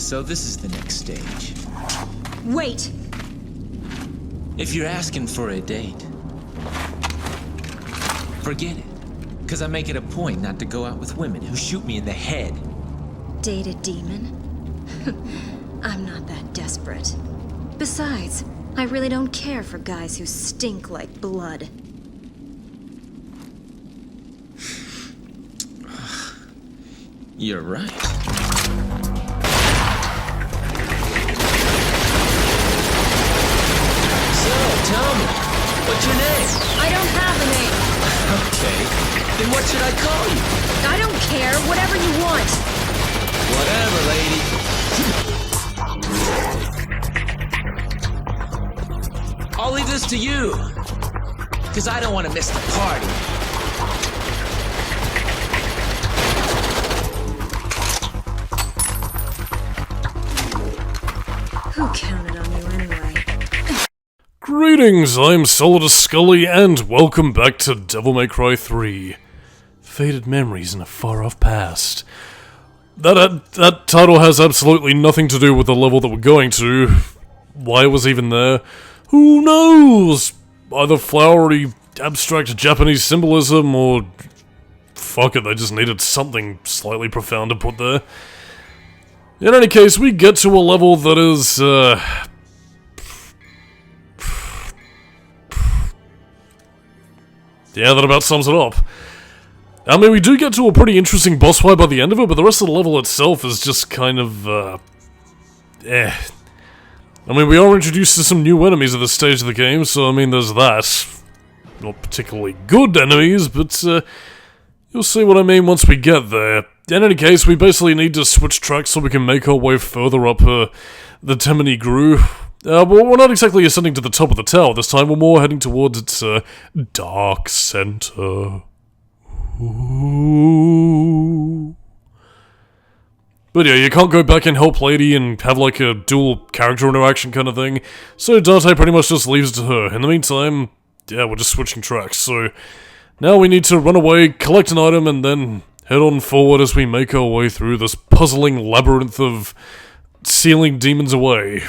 So this is the next stage. Wait! If you're asking for a date, forget it. Because I make it a point not to go out with women who shoot me in the head. Date a demon? I'm not that desperate. Besides, I really don't care for guys who stink like blood. You're right. So, tell me, what's your name? I don't have a name. Okay, then what should I call you? I don't care, whatever you want. Whatever, lady. I'll leave this to you, because I don't want to miss the party. Who counted on you anyway? Greetings, I'm Solidus-Skully, and welcome back to Devil May Cry 3. Faded Memories in a Far-Off Past. That title has absolutely nothing to do with the level that we're going to. Why it was even there, who knows? Either flowery, abstract Japanese symbolism, or... fuck it, they just needed something slightly profound to put there. In any case, we get to a level that is, yeah, that about sums it up. I mean, we do get to a pretty interesting boss fight by the end of it, but the rest of the level itself is just kind of, I mean, we are introduced to some new enemies at this stage of the game, so, I mean, there's that. Not particularly good enemies, but, you'll see what I mean once we get there. In any case, we basically need to switch tracks so we can make our way further up, the Temini Groove. Well, we're not exactly ascending to the top of the tower this time, we're more heading towards its, dark center. Ooh. But yeah, you can't go back and help Lady and have like a dual character interaction kind of thing, so Dante pretty much just leaves it to her. In the meantime, yeah, we're just switching tracks, so now we need to run away, collect an item, and then head on forward as we make our way through this puzzling labyrinth of sealing demons away.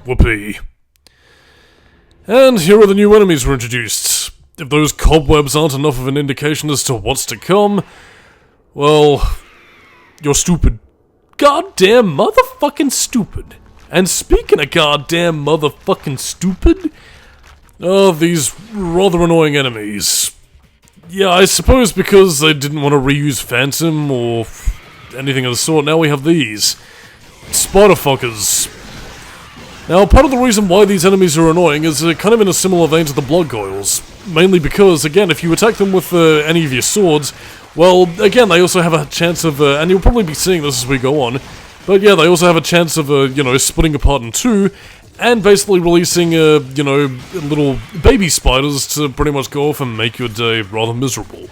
Whoopee. And here are the new enemies we're introduced. If those cobwebs aren't enough of an indication as to what's to come, well, you're stupid. Goddamn motherfucking stupid. And speaking of goddamn motherfucking stupid, these rather annoying enemies. Yeah, I suppose because they didn't want to reuse Phantom or anything of the sort, now we have these. Spider-fuckers. Now, part of the reason why these enemies are annoying is kind of in a similar vein to the Blood Goyles. Mainly because, again, if you attack them with any of your swords, well, again, they also have a chance of, and you'll probably be seeing this as we go on, but yeah, they also have a chance of, you know, splitting apart in two, and basically releasing, you know, little baby spiders to pretty much go off and make your day rather miserable.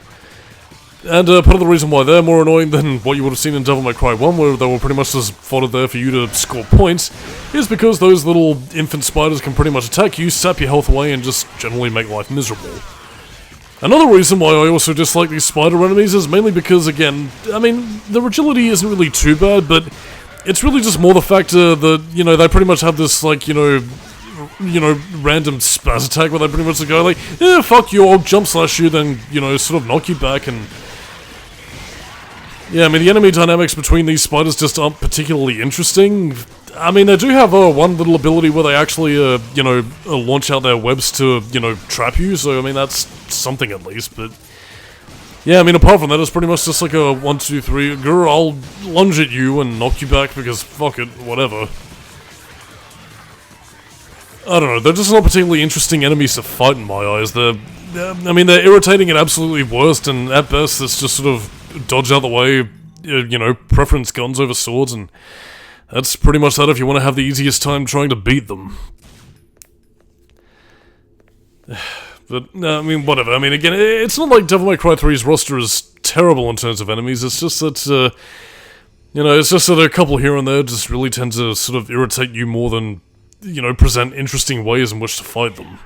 And part of the reason why they're more annoying than what you would have seen in Devil May Cry 1, where they were pretty much just fodder there for you to score points, is because those little infant spiders can pretty much attack you, sap your health away, and just generally make life miserable. Another reason why I also dislike these spider enemies is mainly because, again, I mean, their agility isn't really too bad, but it's really just more the fact that, you know, they pretty much have this, like, you know, random spaz attack where they pretty much go like, yeah, fuck you, I'll jump slash you, then, you know, sort of knock you back, and yeah, I mean, the enemy dynamics between these spiders just aren't particularly interesting. I mean, they do have one little ability where they actually, you know, launch out their webs to, you know, trap you, so, I mean, that's something at least, but yeah, I mean, apart from that, it's pretty much just like a 1, 2, 3, girl, I'll lunge at you and knock you back because fuck it, whatever. I don't know, they're just not particularly interesting enemies to fight in my eyes. I mean, they're irritating at absolutely worst, and at best, it's just sort of dodge out the way, you know, preference guns over swords, and that's pretty much that if you want to have the easiest time trying to beat them. But, I mean, whatever. I mean, again, it's not like Devil May Cry 3's roster is terrible in terms of enemies, it's just that, you know, it's just that a couple here and there just really tend to sort of irritate you more than, you know, present interesting ways in which to fight them.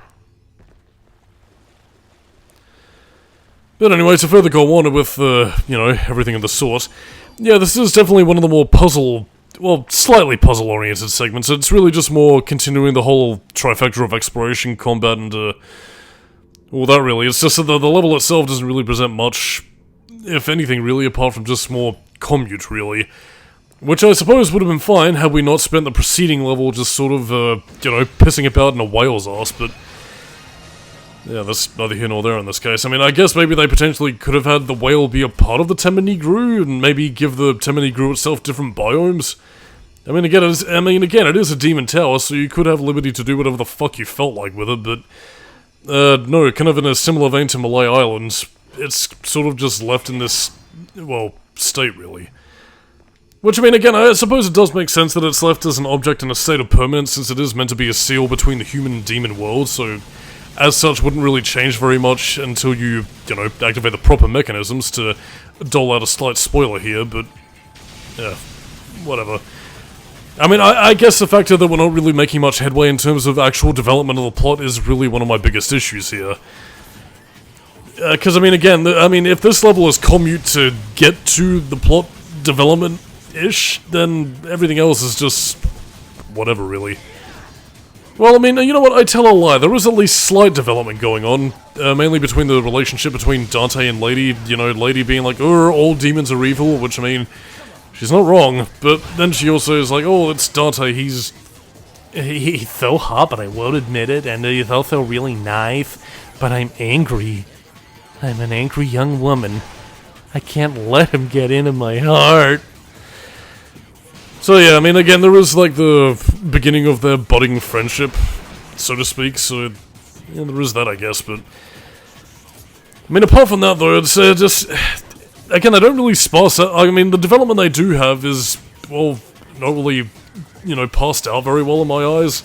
But anyway, to further go on with, everything of the sort, yeah, this is definitely one of the more slightly puzzle-oriented segments. It's really just more continuing the whole trifecta of exploration, combat, and, that really. It's just that the level itself doesn't really present much, if anything, really, apart from just more commute, really. Which I suppose would have been fine had we not spent the preceding level just sort of, pissing about in a whale's ass, but... yeah, that's neither here nor there in this case. I mean, I guess maybe they potentially could have had the whale be a part of the Temenigru, and maybe give the Temenigru itself different biomes. I mean, again, it is a demon tower, so you could have liberty to do whatever the fuck you felt like with it, but... no, kind of in a similar vein to Malay Islands, it's sort of just left in this, state, really. Which, I mean, again, I suppose it does make sense that it's left as an object in a state of permanence, since it is meant to be a seal between the human and demon world, so... as such, wouldn't really change very much until you, activate the proper mechanisms to dole out a slight spoiler here, but... yeah, whatever. I mean, I guess the factor that we're not really making much headway in terms of actual development of the plot is really one of my biggest issues here. Because, I mean, again, if this level is commute to get to the plot development-ish, then everything else is just... whatever, really. Well, I mean, you know what, I tell a lie, there is at least slight development going on, mainly between the relationship between Dante and Lady, Lady being like, all demons are evil, which, I mean, she's not wrong, but then she also is like, oh, it's Dante, he's so hot, but I won't admit it, and he's also really nice, but I'm angry. I'm an angry young woman. I can't let him get into my heart. So yeah, I mean, again, there is, like, the beginning of their budding friendship, so to speak, so, yeah, there is that, I guess, but... I mean, apart from that, though, it's just... again, I don't really sparse out. I mean, the development they do have is, not really, passed out very well in my eyes.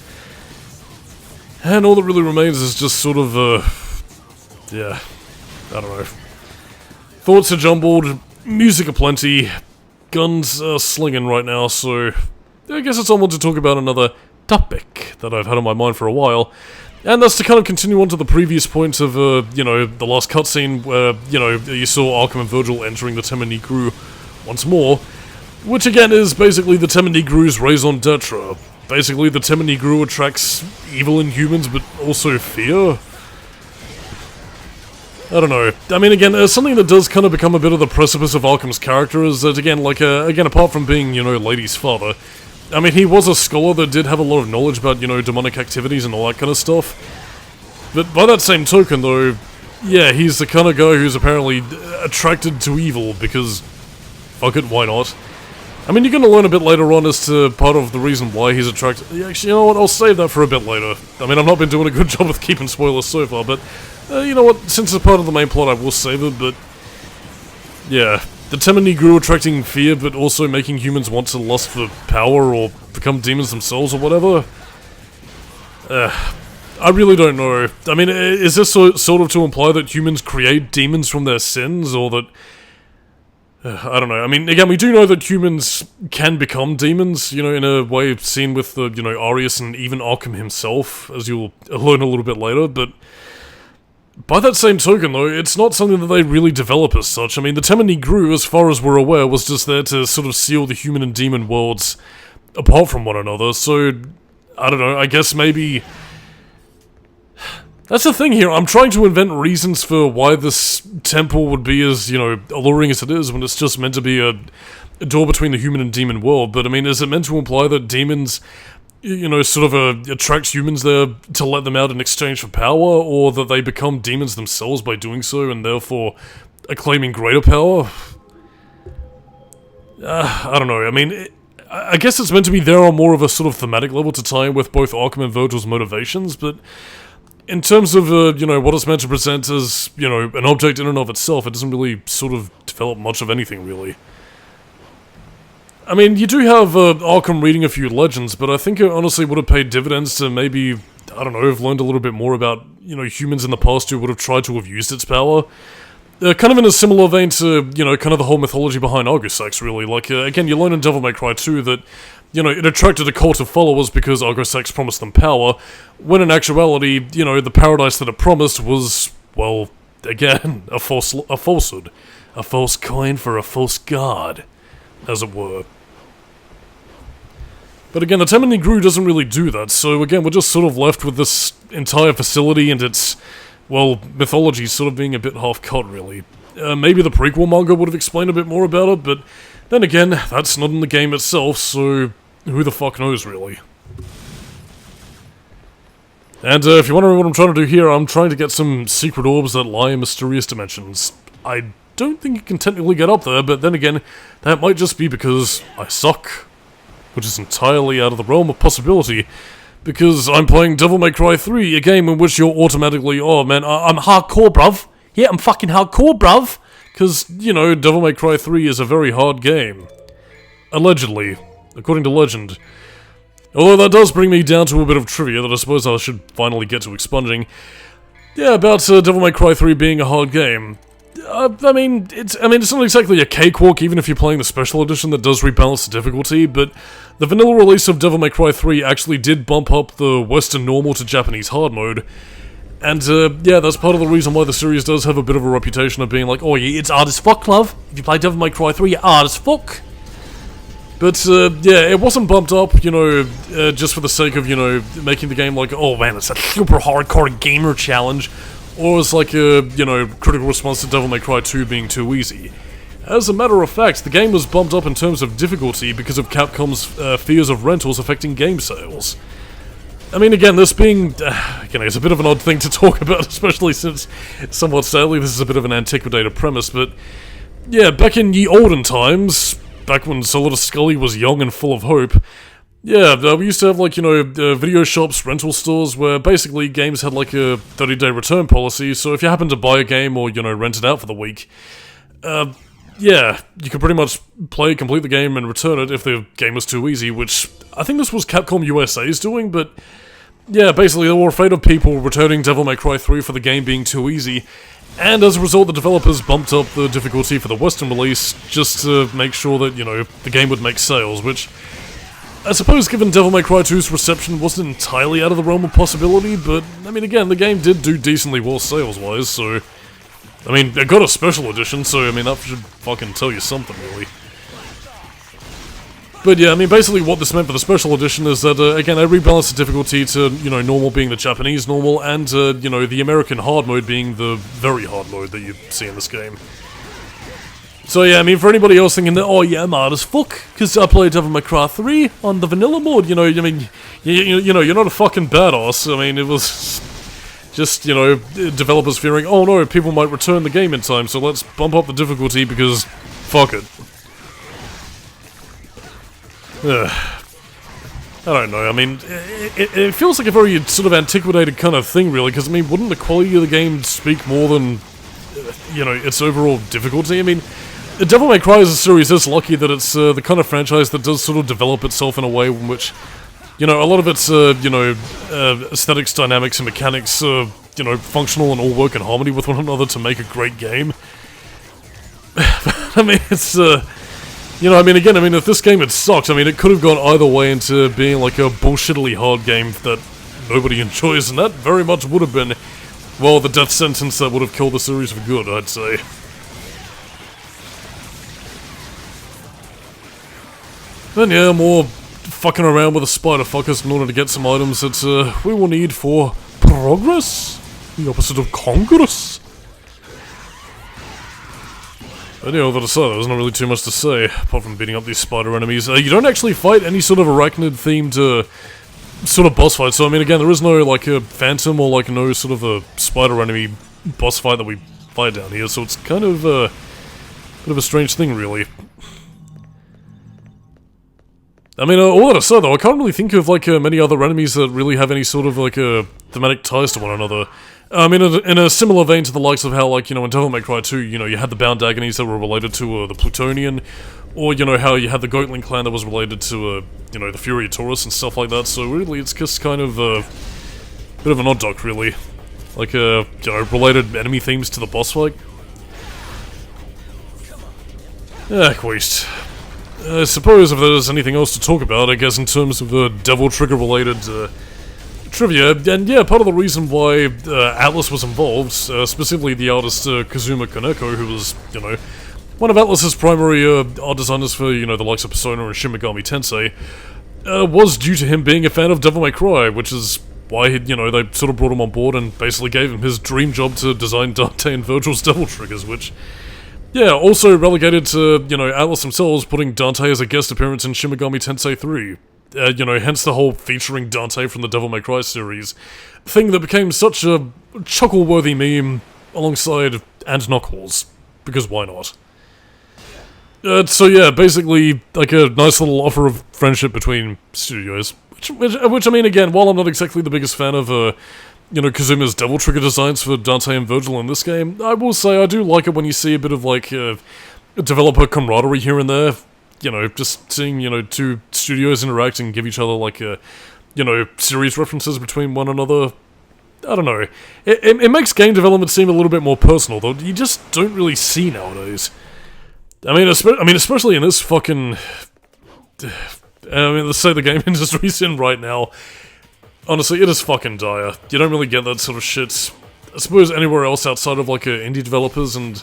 And all that really remains is just sort of, yeah, I don't know. Thoughts are jumbled, music aplenty, guns are slinging right now, so I guess it's on to talk about another topic that I've had on my mind for a while. And that's to kind of continue on to the previous point of, the last cutscene where, you saw Arkham and Virgil entering the Temenigru once more, which again is basically the Temenigru's raison d'etre. Basically, the Temenigru attracts evil in humans, but also fear. I don't know. I mean, again, something that does kind of become a bit of the precipice of Arkham's character is that, again, apart from being, Lady's father, I mean, he was a scholar that did have a lot of knowledge about, demonic activities and all that kind of stuff. But by that same token, though, yeah, he's the kind of guy who's apparently attracted to evil because, fuck it, why not? I mean, you're going to learn a bit later on as to part of the reason why he's attracted... Actually, you know what, I'll save that for a bit later. I mean, I've not been doing a good job with keeping spoilers so far, but... you know what, since it's part of the main plot, I will save it, but... yeah, the Temenigru attracting fear, but also making humans want to lust for power or become demons themselves or whatever? I really don't know. I mean, is this sort of to imply that humans create demons from their sins, or that... I don't know. I mean, again, we do know that humans can become demons, in a way seen with the, Arius and even Arkham himself, as you'll learn a little bit later, but... by that same token, though, it's not something that they really develop as such. I mean, the Temenigru, as far as we're aware, was just there to sort of seal the human and demon worlds apart from one another, so... I don't know, I guess maybe... that's the thing here, I'm trying to invent reasons for why this temple would be as, alluring as it is when it's just meant to be a door between the human and demon world, but I mean, is it meant to imply that demons... sort of attract humans there to let them out in exchange for power, or that they become demons themselves by doing so, and therefore are claiming greater power? I don't know, I mean, I guess it's meant to be there on more of a sort of thematic level to tie in with both Arkham and Virgil's motivations, but in terms of, what it's meant to present as, an object in and of itself, it doesn't really sort of develop much of anything, really. I mean, you do have Arkham reading a few legends, but I think it honestly would have paid dividends to maybe, I don't know, have learned a little bit more about, humans in the past who would have tried to have used its power. Kind of in a similar vein to, kind of the whole mythology behind Argosax, really. Like, again, you learn in Devil May Cry 2 that, it attracted a cult of followers because Argosax promised them power, when in actuality, the paradise that it promised was, well, again, a falsehood. A false coin for a false god, as it were. But again, the Tammany Gru doesn't really do that, so again, we're just sort of left with this entire facility and its, well, mythology sort of being a bit half-cut, really. Maybe the prequel manga would have explained a bit more about it, but then again, that's not in the game itself, so who the fuck knows, really. And if you're wondering what I'm trying to do here, I'm trying to get some secret orbs that lie in mysterious dimensions. I don't think you can technically get up there, but then again, that might just be because I suck. Which is entirely out of the realm of possibility, because I'm playing Devil May Cry 3, a game in which you're automatically, oh man, I'm hardcore, bruv. Yeah, I'm fucking hardcore, bruv. Because, you know, Devil May Cry 3 is a very hard game. Allegedly, according to legend. Although that does bring me down to a bit of trivia that I suppose I should finally get to expunging. Yeah, about Devil May Cry 3 being a hard game. I mean, it's not exactly a cakewalk, even if you're playing the special edition that does rebalance the difficulty, but the vanilla release of Devil May Cry 3 actually did bump up the Western normal to Japanese hard mode. And, yeah, that's part of the reason why the series does have a bit of a reputation of being like, oh yeah, it's hard as fuck, love. If you play Devil May Cry 3, you're hard as fuck. But, yeah, it wasn't bumped up, you know, just for the sake of, you know, making the game like, oh man, it's a super hardcore gamer challenge. Or as like a, you know, critical response to Devil May Cry 2 being too easy. As a matter of fact, the game was bumped up in terms of difficulty because of Capcom's fears of rentals affecting game sales. I mean, again, this being, you know, it's a bit of an odd thing to talk about, especially since, somewhat sadly, this is a bit of an antiquated premise, but yeah, back in ye olden times, back when Solidus-Skully was young and full of hope, yeah, we used to have, like, you know, video shops, rental stores, where basically games had, like, a 30-day return policy, so if you happened to buy a game or, you know, rent it out for the week, yeah, you could pretty much complete the game and return it if the game was too easy, which I think this was Capcom USA's doing, but yeah, basically they were afraid of people returning Devil May Cry 3 for the game being too easy, and as a result the developers bumped up the difficulty for the Western release just to make sure that, you know, the game would make sales, which I suppose given Devil May Cry 2's reception wasn't entirely out of the realm of possibility, but, I mean, again, the game did do decently well sales-wise, so... I mean, it got a special edition, so, I mean, that should fucking tell you something, really. But yeah, I mean, basically what this meant for the special edition is that, again, they rebalanced the difficulty to, you know, normal being the Japanese normal, and, you know, the American hard mode being the very hard mode that you see in this game. So yeah, I mean, for anybody else thinking that, oh yeah, I'm hard as fuck, because I played Devil May Cry 3 on the vanilla mode, you know, I mean, you know, you're not a fucking badass. I mean, it was just, you know, developers fearing, oh no, people might return the game in time, so let's bump up the difficulty because, fuck it. I don't know, I mean, it feels like a very sort of antiquated kind of thing, really, because, I mean, wouldn't the quality of the game speak more than, you know, its overall difficulty? I mean, Devil May Cry as a series is lucky that it's the kind of franchise that does sort of develop itself in a way in which, you know, a lot of its, you know, aesthetics, dynamics, and mechanics, you know, functional and all work in harmony with one another to make a great game. I mean, it's, you know, I mean, again, I mean, if this game had sucked, I mean, it could have gone either way into being like a bullshittily hard game that nobody enjoys, and that very much would have been, well, the death sentence that would have killed the series for good, I'd say. Then yeah, more fucking around with the spider fuckers in order to get some items that we will need for progress? The opposite of congress? But yeah, that aside, there's not really too much to say, apart from beating up these spider enemies. You don't actually fight any sort of arachnid-themed, sort of boss fight, so I mean, again, there is no, like, a phantom or, like, no sort of a spider enemy boss fight that we fight down here, so it's kind of, bit of a strange thing, really. I mean, all that aside, though, I can't really think of, like, many other enemies that really have any sort of, like, thematic ties to one another. I mean, in a similar vein to the likes of how, like, you know, in Devil May Cry 2, you know, you had the Bound Agonies that were related to, the Plutonian, or, you know, how you had the Goatling clan that was related to, you know, the Fury of Taurus and stuff like that, so really, it's just kind of, bit of an odd duck, really. Like, you know, related enemy themes to the boss fight. Queast. I suppose if there's anything else to talk about, I guess in terms of the Devil Trigger-related trivia, and yeah, part of the reason why Atlas was involved, specifically the artist Kazuma Kaneko, who was, you know, one of Atlas's primary art designers for, you know, the likes of Persona and Shin Megami Tensei, was due to him being a fan of Devil May Cry, which is why, you know, they sort of brought him on board and basically gave him his dream job to design Dante and Virgil's Devil Triggers, which, yeah, also relegated to, you know, Atlas themselves putting Dante as a guest appearance in Shin Megami Tensei 3. You know, hence the whole featuring Dante from the Devil May Cry series thing that became such a chuckle-worthy meme alongside And Knuckles, because why not? So yeah, basically, like a nice little offer of friendship between studios, which I mean, again, while I'm not exactly the biggest fan of, you know, Kazuma's Devil Trigger designs for Dante and Virgil in this game, I will say I do like it when you see a bit of, like, developer camaraderie here and there. You know, just seeing, you know, two studios interact and give each other, like, you know, series references between one another. I don't know. It makes game development seem a little bit more personal, though you just don't really see nowadays. I mean, especially in this fucking... I mean, let's say the game industry's in right now. Honestly, it is fucking dire. You don't really get that sort of shit, I suppose, anywhere else outside of, like, indie developers, and...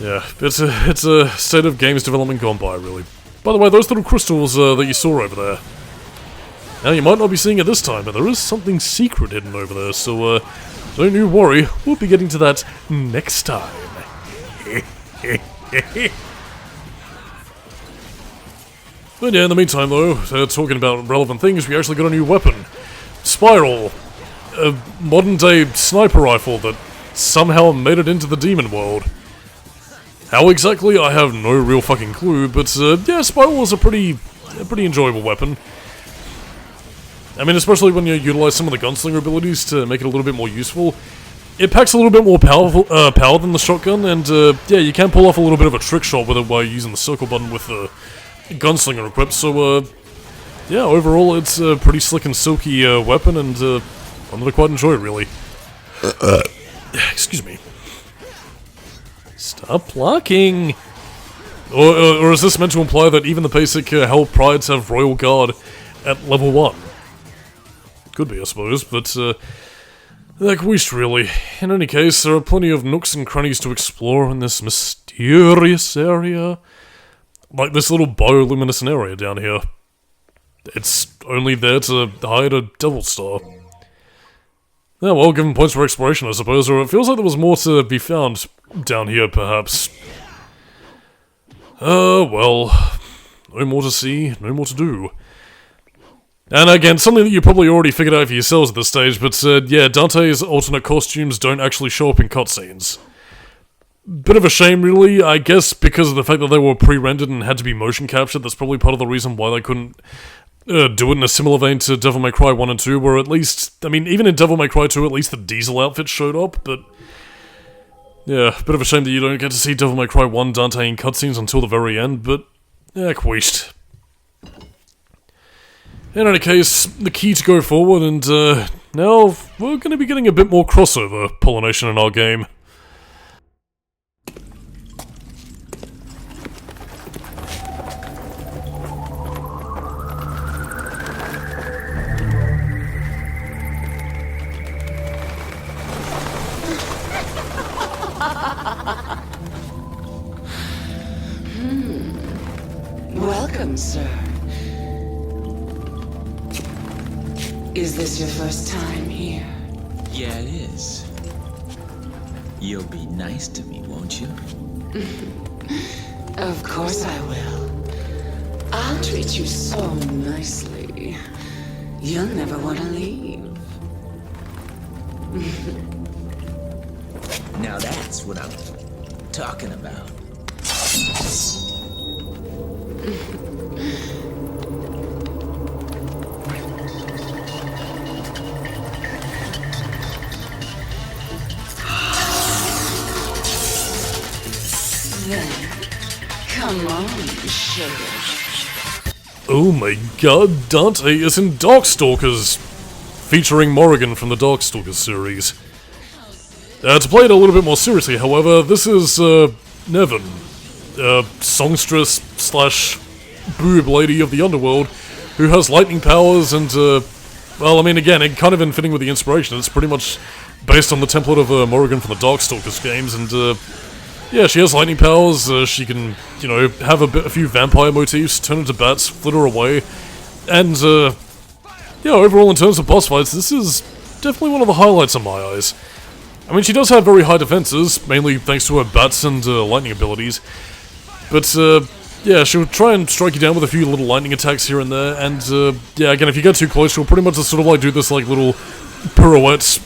yeah, it's a state of games development gone by, really. By the way, those little crystals that you saw over there. Now, you might not be seeing it this time, but there is something secret hidden over there, so, don't you worry, we'll be getting to that next time. But yeah, in the meantime, though, talking about relevant things, we actually got a new weapon. Spiral. A modern-day sniper rifle that somehow made it into the demon world. How exactly, I have no real fucking clue, but yeah, Spiral is a pretty enjoyable weapon. I mean, especially when you utilize some of the gunslinger abilities to make it a little bit more useful. It packs a little bit more power than the shotgun, and yeah, you can pull off a little bit of a trick shot with it by using the circle button with the gunslinger equipped, so yeah, overall it's a pretty slick and silky weapon, and I'm gonna quite enjoy it, really. Excuse me. Stop blocking! Or is this meant to imply that even the basic Hell Prides have Royal Guard at level 1? Could be, I suppose, but like wished, really. In any case, there are plenty of nooks and crannies to explore in this mysterious area. Like this little bioluminescent area down here. It's only there to hide a Devil Star. Yeah, well, given points for exploration, I suppose, or it feels like there was more to be found down here, perhaps. Well, no more to see, no more to do. And again, something that you probably already figured out for yourselves at this stage, but yeah, Dante's alternate costumes don't actually show up in cutscenes. Bit of a shame, really, I guess, because of the fact that they were pre-rendered and had to be motion captured. That's probably part of the reason why they couldn't do it in a similar vein to Devil May Cry 1 and 2, where at least, I mean, even in Devil May Cry 2, at least the Diesel outfit showed up, but yeah, bit of a shame that you don't get to see Devil May Cry 1 Dante in cutscenes until the very end, but yeah, queashed. In any case, the key to go forward, and now we're going to be getting a bit more crossover pollination in our game. Welcome, sir. Is this your first time here? Yeah, it is. You'll be nice to me, won't you? Of course I will. I'll treat you so nicely. You'll never want to leave. Now that's what I'm talking about. Then, come on, sugar. Oh my god, Dante is in Darkstalkers! Featuring Morrigan from the Darkstalkers series. To play it a little bit more seriously, however, this is, Nevin, songstress slash boob lady of the underworld, who has lightning powers and, well, I mean, again, it kind of in fitting with the inspiration, it's pretty much based on the template of Morrigan from the Darkstalkers games, and yeah, she has lightning powers, she can, you know, have a few vampire motifs, turn into bats, flitter away, and yeah, overall in terms of boss fights, this is definitely one of the highlights in my eyes. I mean, she does have very high defenses, mainly thanks to her bats and lightning abilities, but yeah, she'll try and strike you down with a few little lightning attacks here and there, and yeah, again, if you get too close, she'll pretty much just sort of like do this like little pirouette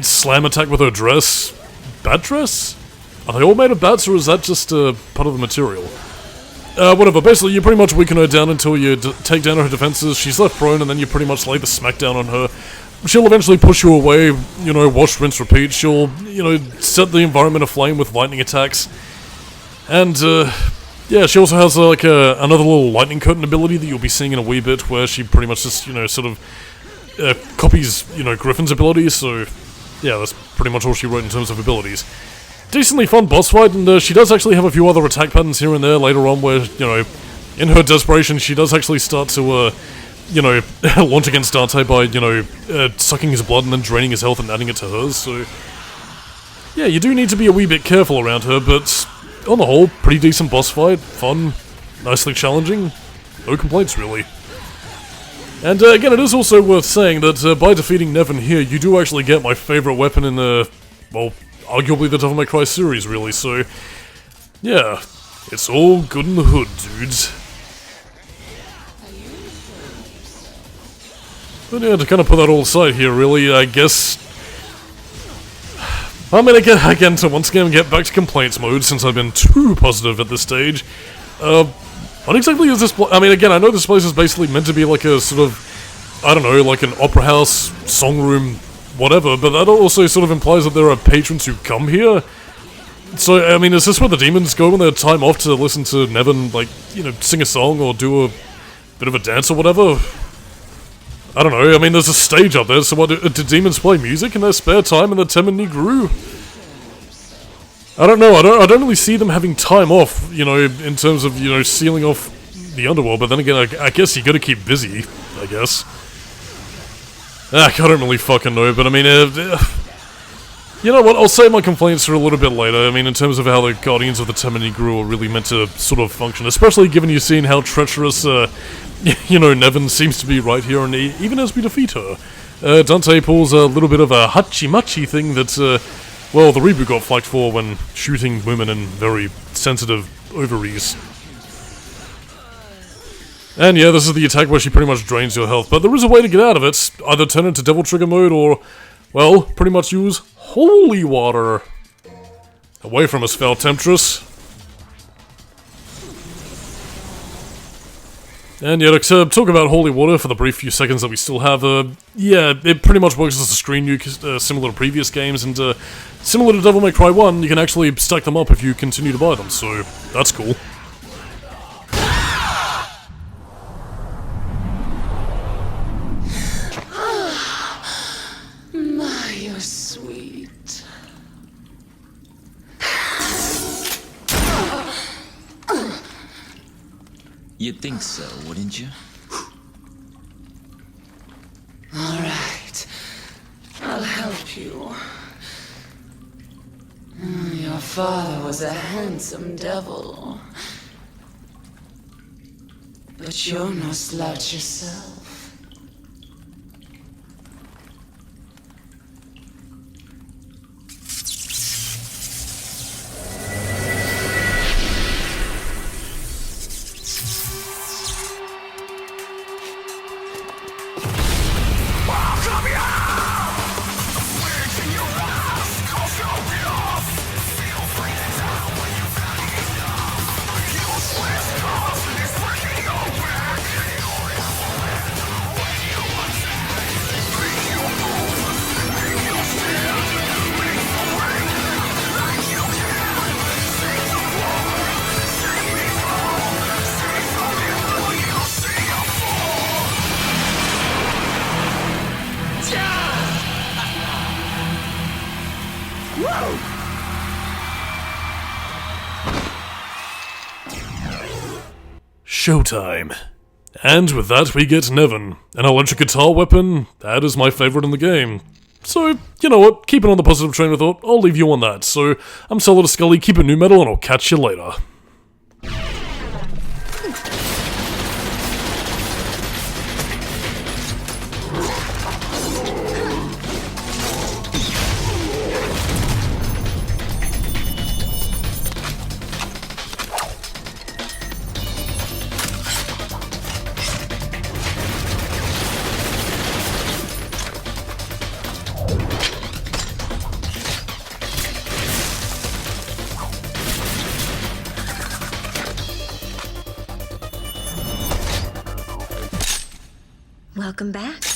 slam attack with her dress. Bat dress? Are they all made of bats, or is that just part of the material? Whatever, basically you pretty much weaken her down until you take down her defenses, she's left prone, and then you pretty much lay the smackdown on her. She'll eventually push you away, you know, wash, rinse, repeat. She'll, you know, set the environment aflame with lightning attacks. And, yeah, she also has, like, another little lightning curtain ability that you'll be seeing in a wee bit, where she pretty much just, you know, sort of copies, you know, Griffin's abilities, so, yeah, that's pretty much all she wrote in terms of abilities. Decently fun boss fight, and she does actually have a few other attack patterns here and there later on where, you know, in her desperation, she does actually start to, you know, launch against Dante by, you know, sucking his blood and then draining his health and adding it to hers, so... Yeah, you do need to be a wee bit careful around her, but on the whole, pretty decent boss fight, fun, nicely challenging, no complaints really. And again, it is also worth saying that by defeating Nevin here, you do actually get my favourite weapon in the, well, arguably the Devil May Cry series really, so... Yeah, it's all good in the hood, dudes. But yeah, to kind of put that all aside here, really, I guess... I mean, again, to once again get back to complaints mode, since I've been too positive at this stage. What exactly is this I mean, again, I know this place is basically meant to be like a sort of... I don't know, like an opera house, song room, whatever, but that also sort of implies that there are patrons who come here. So, I mean, is this where the demons go when they have time off to listen to Nevin, like, you know, sing a song or do a bit of a dance or whatever? I don't know, I mean, there's a stage up there, so what, do demons play music in their spare time in the Temini Gru? I don't know, I don't really see them having time off, you know, in terms of, you know, sealing off the underworld, but then again, I guess you gotta keep busy, I guess. I don't really fucking know, but I mean, you know what, I'll save my complaints for a little bit later. I mean, in terms of how the Guardians of the Temini Gru are really meant to sort of function, especially given you've seen how treacherous, you know, Nevin seems to be right here, and even as we defeat her. Dante pulls a little bit of a hachi-machi thing that, well, the reboot got flagged for when shooting women in very sensitive ovaries. And yeah, this is the attack where she pretty much drains your health, but there is a way to get out of it. Either turn into Devil Trigger mode or, well, pretty much use holy water. Away from us, foul temptress. And yeah, to talk about holy water for the brief few seconds that we still have, yeah, it pretty much works as a screen nuke, similar to previous games, and similar to Devil May Cry 1, you can actually stack them up if you continue to buy them, so that's cool. My, you're sweet. You'd think so, wouldn't you? All right, I'll help you. Your father was a handsome devil, but you're no slouch yourself. Showtime. And with that, we get Nevin, an electric guitar weapon. That is my favorite in the game. So, you know what, keeping on the positive train of thought, I'll leave you on that. So, I'm Solidus-Skully, keep it new metal, and I'll catch you later. Welcome back.